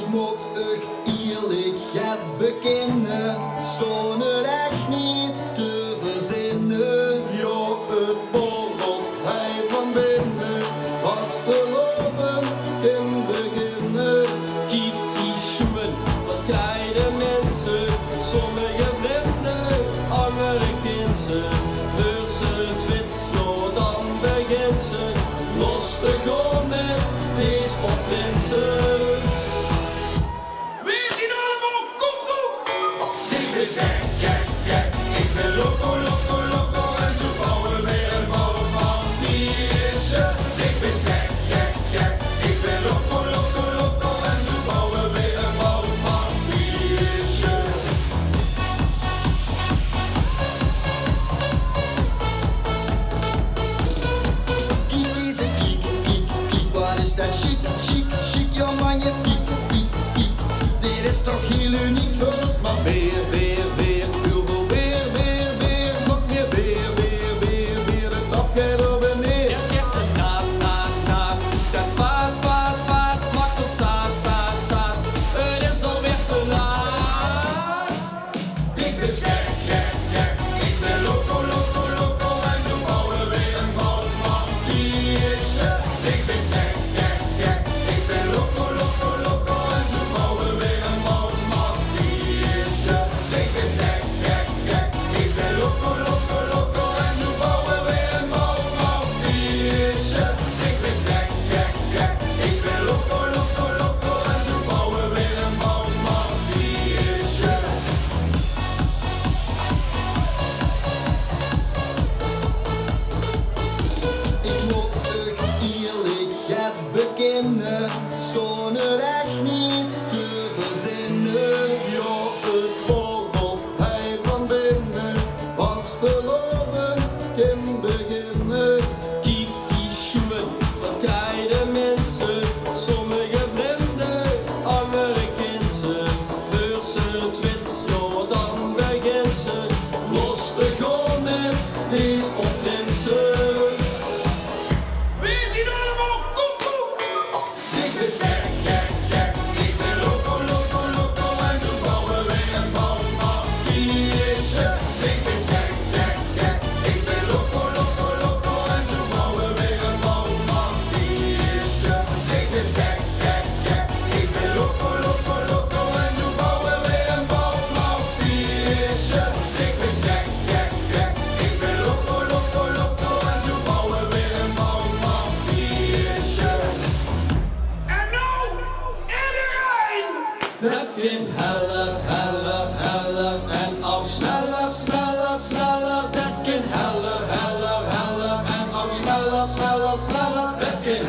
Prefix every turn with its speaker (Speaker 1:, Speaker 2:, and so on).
Speaker 1: moet echt eerlijk het bekennen, stond het echt niet te verzinnen.
Speaker 2: Ja, het borrelt hij van binnen, was te loven in beginnen.
Speaker 3: Kijk die schoen van kleine mensen, sommige vrienden, andere kinderen. Voor ze het wit, ja dan begint ze los te gaan met deze opprinsen. Wie zien allemaal koekoek?
Speaker 2: Ik ben gek, gek, gek, ik ben loco, loco, loco en zo bouwen weer een bouwmanviesje. Ik ben gek, gek, gek, ik ben loco, loco, loco en zo bouwen weer een bouwmanviesje.
Speaker 1: Kijk deze kiek, kiek, kiek, wat is dat chic, chic, chic, ja magnifiek, fiek, fiek. Dit is toch heel uniek.
Speaker 2: Hulp maar weer, weer, weer, heel veel weer, weer, weer, nog meer weer, weer, weer, weer, het tapje op en neer.
Speaker 3: Het gersen naad, naad, naad, dat vaart, vaart, vaart, maakt ons zaad, zaad, zaad. Het is alweer te laat.
Speaker 2: Ik ben gek, gek, gek, ik ben loco, loco, loco en zo bouwen weer een bouwmanviesje. Ik ben gek, gek, gek, ik ben loco, loco, loco en zo bouwen weer een bouwmanviesje. Ik ben gek, gek, gek, ik ben loco, loco, loco en zo bouwen weer een bouwmanviesje. Ik ben gek, gek, gek, ik ben loco, loco, loco en zo bouwen weer een bouwmanviesje.
Speaker 1: Ik moet echt eerlijk het bekennen, stond het echt niet te verzinnen.
Speaker 2: Ja, het borrelt hij van binnen, was te loven in beginnen.
Speaker 3: Kijk die schoen van kleine mensen, sommige vrienden, andere kinderen. Voor ze het wit, ja dan begint ze los te gaan met deze opprinsen. Wie zien allemaal koekoek?
Speaker 2: Ik ben gek, gek, gek, ik ben loco, loco, loco en zo bouwen weer een bouwmanviesje. Ik ben gek, gek, gek, ik ben loco, loco, loco en zo bouwen weer een bouwmanviesje. Ik ben gek, gek, gek, ik ben loco, loco, loco en zo bouwen weer een bouwmanviesje. Ik ben gek, gek, gek, ik ben loco, loco, loco en zo bouwen weer een bouwmanviesje.
Speaker 3: En nou, iedereen!
Speaker 1: Het ging heller, heller, heller en ook sneller, sneller, sneller. Het ging heller, heller, heller en ook sneller, sneller, sneller. Het ging